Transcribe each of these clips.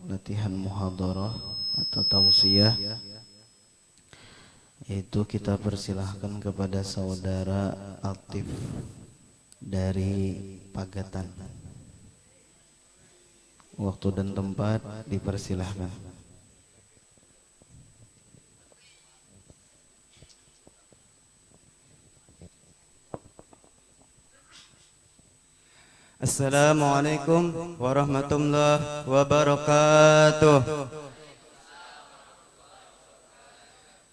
latihan muhadharah atau tausiah, yaitu kita persilahkan kepada saudara Atif dari Pagatan. Waktu dan tempat dipersilahkan. Assalamualaikum warahmatullahi wabarakatuh.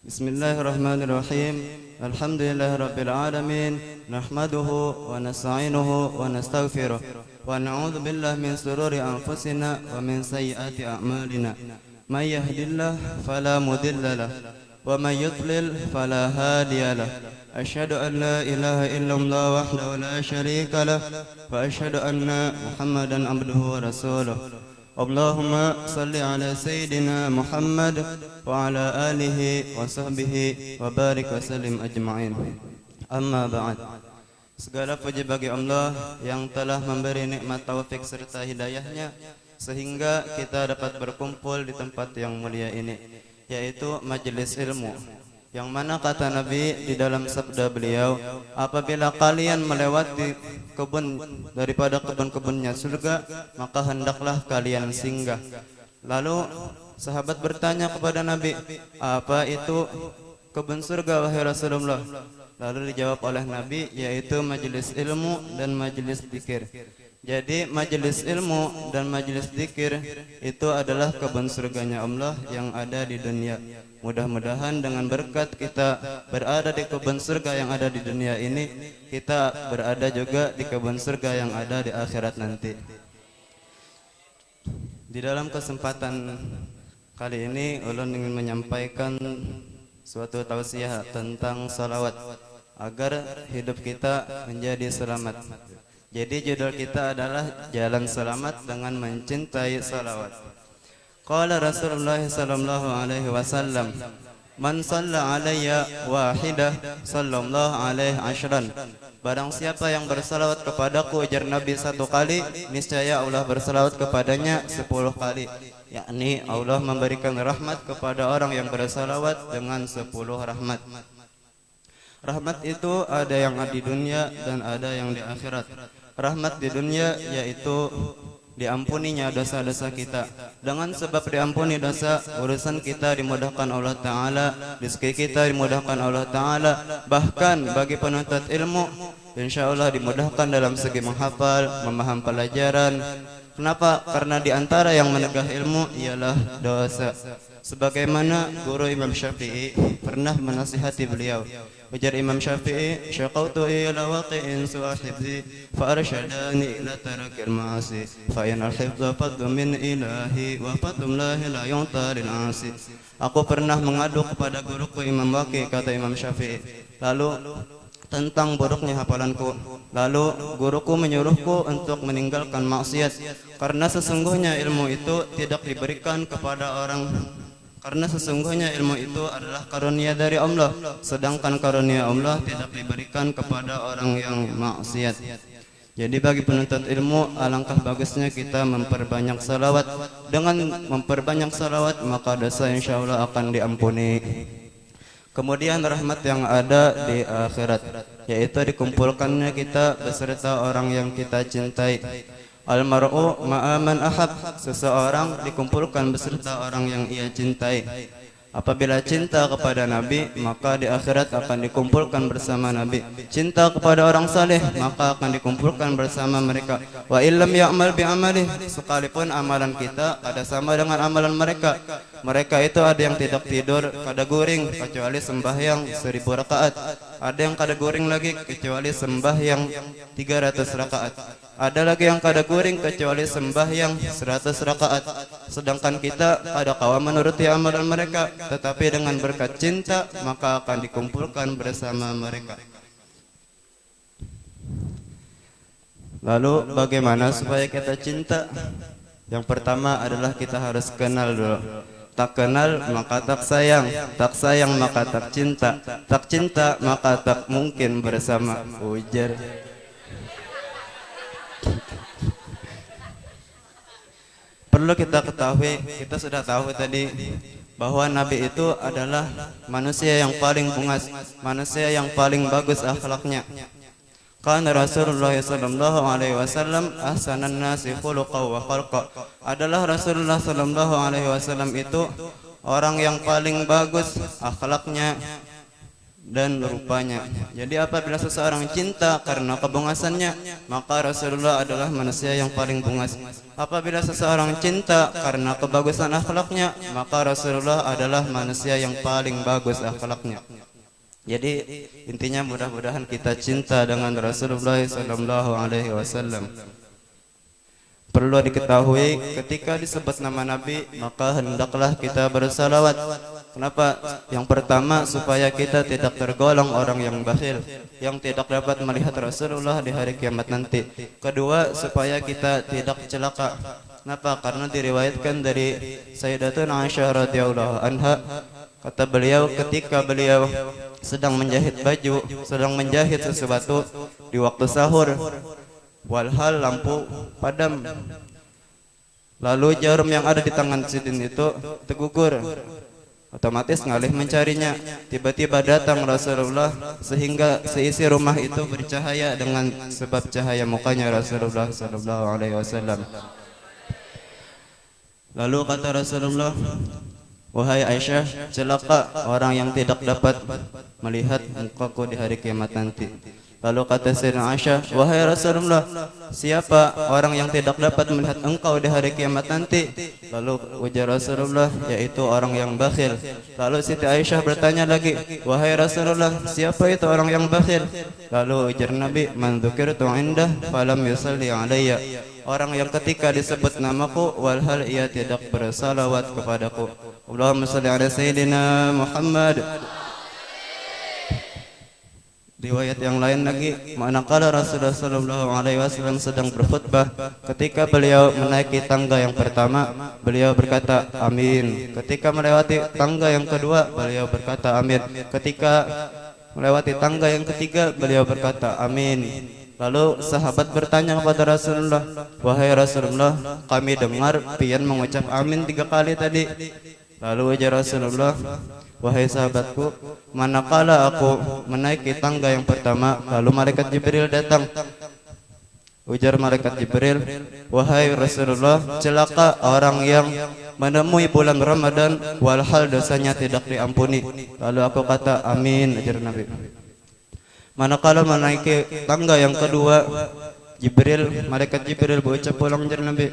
Bismillahirrahmanirrahim. Alhamdulillahirabbil alamin. Nahmaduhu wa nasta'inuhu wa nastaghfiruh. Wa na'udzu billahi min shururi anfusina wa min sayyiati a'malina. May yahdihillahu fala mudilla lahu wa may yudlil fala hadiya lahu. أشهد أن لا إله إلا الله وحده لا شريك له وأشهد أن محمدا عبده ورسوله اللهم صل على سيدنا محمد وعلى آله وصحبه وبارك وسلم أجمعين أما بعد. Segala puji bagi Allah yang telah memberi nikmat taufik serta hidayahnya sehingga kita dapat berkumpul di tempat yang mulia ini, yaitu majelis ilmu, yang mana kata Nabi di dalam sabda beliau, apabila kalian melewati kebun daripada kebun-kebunnya surga, maka hendaklah kalian singgah. Lalu sahabat bertanya kepada Nabi, apa itu kebun surga wahai Rasulullah? Lalu dijawab oleh Nabi, yaitu majelis ilmu dan majelis zikir. Jadi majelis ilmu dan majelis zikir itu adalah kebun surganya Allah yang ada di dunia. Mudah-mudahan dengan berkat kita berada di kebun surga yang ada di dunia ini, kita berada juga di kebun surga yang ada di akhirat nanti. Di dalam kesempatan kali ini ulun ingin menyampaikan suatu tausiah tentang salawat agar hidup kita menjadi selamat. Jadi judul kita adalah Jalan Selamat dengan Mencintai Salawat. Qala Rasulullah sallallahu alaihi wasallam, man shalla alayya wahidah sallallahu alaihi ashran. Barang siapa yang bersalawat kepadaku, ujar Nabi, 1 kali, niscaya Allah bersalawat kepadanya 10 kali. Yakni Allah memberikan rahmat kepada orang yang bersalawat dengan 10 rahmat. Rahmat itu ada yang di dunia dan ada yang di akhirat. Rahmat di dunia yaitu diampuninya dosa-dosa kita. Dengan sebab diampuni dosa, urusan kita dimudahkan Allah Ta'ala, rezeki kita dimudahkan Allah Ta'ala. Bahkan bagi penuntut ilmu, insya Allah dimudahkan dalam segi menghafal, memaham pelajaran. Kenapa? Karena diantara yang menegah ilmu ialah dosa. Sebagaimana guru Imam Syafi'i pernah menasihati beliau. Ujar Imam Syafi'i, syaqautu ila waqi'in su'ahibzi fa'arsyadani ila tarakil ma'asi fa'inal hifdha fadlu min ilahi wa fadlullahi la yu'ta lil 'asi. Aku pernah mengadu kepada guruku Imam Waqi, kata Imam Syafi'i, lalu tentang buruknya hafalanku. Lalu guruku menyuruhku untuk meninggalkan maksiat, karena sesungguhnya ilmu itu tidak diberikan kepada orang. Karena sesungguhnya ilmu itu adalah karunia dari Allah, sedangkan karunia Allah tidak diberikan kepada orang yang maksiat. Jadi bagi penuntut ilmu, alangkah bagusnya kita memperbanyak salawat. Dengan memperbanyak salawat, maka dosa insya Allah akan diampuni. Kemudian rahmat yang ada di akhirat, yaitu dikumpulkannya kita beserta orang yang kita cintai. Almar'u ma'aman ahab, seseorang dikumpulkan beserta orang yang ia cintai. Apabila cinta kepada Nabi, maka di akhirat akan dikumpulkan bersama Nabi. Cinta kepada orang saleh, maka akan dikumpulkan bersama mereka. Wa illam ya'mal bi'amalih, sekalipun amalan kita ada sama dengan amalan mereka. Mereka itu ada yang tidak tidur kada guring kecuali sembahyang 1000 rakaat. Ada yang kada guring lagi kecuali sembahyang 300 rakaat. Ada lagi yang kada guring kecuali sembahyang 100 rakaat. Sedangkan kita ada kawa menuruti amalan mereka, tetapi dengan berkat cinta maka akan dikumpulkan bersama mereka. Lalu bagaimana supaya kita cinta? Yang pertama adalah kita harus kenal dulu. Tak kenal maka tak sayang, tak sayang maka tak cinta, tak cinta maka tak mungkin bersama. Ujar. Perlu kita ketahui, kita sudah tahu tadi bahwa Nabi itu adalah manusia yang paling bungas, manusia yang paling bagus akhlaknya. Karena Rasulullah sallallahu alaihi wasallam ahsanan nasi khuluqan wa khalqa. Adalah Rasulullah sallallahu alaihi wasallam itu orang yang paling bagus akhlaknya dan rupanya. Jadi apabila seseorang cinta karena kebungasannya, maka Rasulullah adalah manusia yang paling bungas. Apabila seseorang cinta karena kebagusan akhlaknya, maka Rasulullah adalah manusia yang paling bagus akhlaknya. Jadi intinya mudah-mudahan kita cinta dengan Rasulullah sallallahu alaihi wasallam. Perlu diketahui ketika disebut nama Nabi, maka hendaklah kita bersalawat. Kenapa? Yang pertama, supaya kita tidak tergolong orang yang bakhil, yang tidak dapat melihat Rasulullah di hari kiamat nanti. Kedua, supaya kita tidak celaka. Kenapa? Karena diriwayatkan dari Sayyidatuna Aisyah radhiyallahu anha, kata beliau ketika beliau sedang menjahit baju, sedang menjahit sesuatu di waktu sahur, walhal lampu padam, lalu jarum yang ada di tangan sidin itu tergugur. Otomatis ngalih mencarinya. Tiba-tiba datang Rasulullah sehingga seisi rumah itu bercahaya dengan sebab cahaya mukanya Rasulullah sallallahu alaihi wasallam. Lalu kata Rasulullah, wahai Aisyah, celaka orang yang tidak dapat melihat mukaku di hari kiamat nanti. Lalu kata Sayyidina Aisyah, wahai Rasulullah, siapa orang yang tidak dapat melihat engkau di hari kiamat nanti? Lalu ujar Rasulullah, yaitu orang yang bakhil. Lalu Siti Aisyah bertanya lagi, wahai Rasulullah, siapa itu orang yang bakhil? Lalu ujar Nabi, man dzukirtu indah falam yusalli alayya. Orang yang ketika disebut namaku walhal ia tidak bersalawat kepadaku. Allahumma shalli ala sayyidina Muhammad. Riwayat yang lain lagi, manakala Rasulullah sallallahu alaihi wasallam sedang berkhutbah, ketika beliau menaiki tangga yang pertama, beliau berkata amin. Ketika melewati tangga yang kedua, beliau berkata amin. Ketika melewati tangga yang ketiga, beliau berkata amin. Lalu sahabat bertanya kepada Rasulullah, wahai Rasulullah, kami dengar pian mengucap amin 3 kali tadi. Lalu ujar Rasulullah, wahai sahabatku, manakala aku menaiki tangga yang pertama, lalu malaikat Jibril datang. Ujar malaikat Jibril, wahai Rasulullah, celaka orang yang menemui bulan Ramadan walhal dosanya tidak diampuni. Lalu aku kata amin, ujar Nabi. Manakala menaiki tangga yang kedua, malaikat Jibril berucap pulang, ujar Nabi,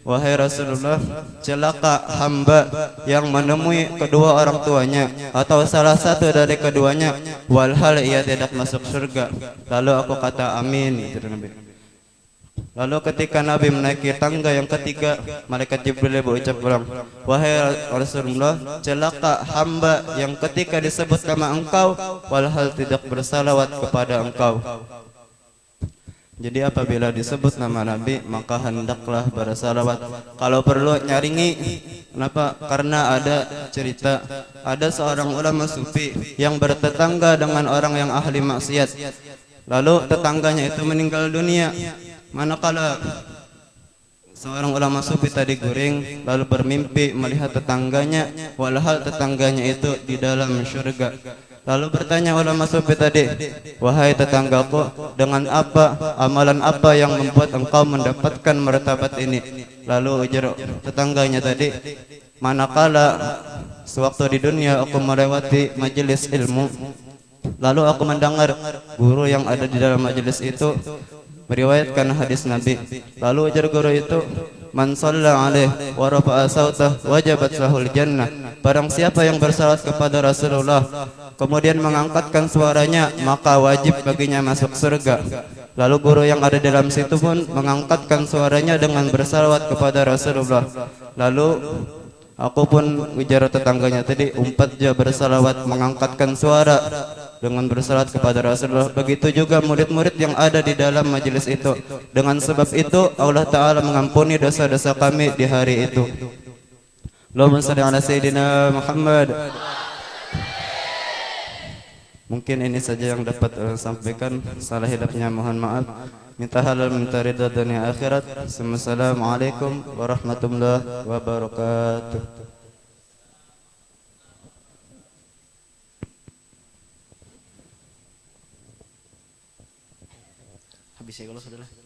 wahai Rasulullah, celaka hamba yang menemui kedua orang tuanya atau salah satu dari keduanya walhal ia tidak masuk surga. Lalu aku kata amin, itu Nabi. Lalu ketika Nabi menaiki tangga yang ketiga, malaikat Jibril berucap pulang, wahai Rasulullah, celaka hamba yang ketika disebut nama engkau walhal tidak bersalawat kepada engkau. Jadi apabila disebut nama Nabi, maka hendaklah bersalawat. Kalau perlu nyaringi. Kenapa? Karena ada cerita, ada seorang ulama sufi yang bertetangga dengan orang yang ahli maksiat. Lalu tetangganya itu meninggal dunia. Manakala seorang ulama sufi tadi guring, lalu bermimpi melihat tetangganya, walhal tetangganya itu di dalam surga. Lalu bertanya ulama sufi tadi, wahai tetanggaku, dengan apa, amalan apa yang membuat engkau mendapatkan martabat ini? Lalu ujar tetangganya tadi, manakala sewaktu di dunia aku melewati majelis ilmu, lalu aku mendengar guru yang ada di dalam majelis itu meriwayatkan hadis Nabi. Lalu ujar guru itu, man shalla alaihi wa rafa'a sautah wajabat lahul jannah. Barang siapa yang bersalat kepada Rasulullah kemudian mengangkatkan suaranya, maka wajib baginya masuk surga. Lalu guru yang ada dalam situ pun mengangkatkan suaranya dengan bersalawat kepada Rasulullah. Lalu aku pun ujar tetangganya tadi, umpat dia bersalawat mengangkatkan suara dengan bersalat kepada Rasulullah. Begitu juga murid-murid yang ada di dalam majelis itu. Dengan sebab itu Allah Ta'ala mengampuni dosa-dosa kami di hari itu. Allahumma shalli ala sayyidina Muhammad. Mungkin ini saja yang dapat sampaikan. Salah hilapnya mohon maaf. Minta halal, minta ridha dunia akhirat. Assalamualaikum warahmatullahi wabarakatuh. Habis ya kalau sudah lah.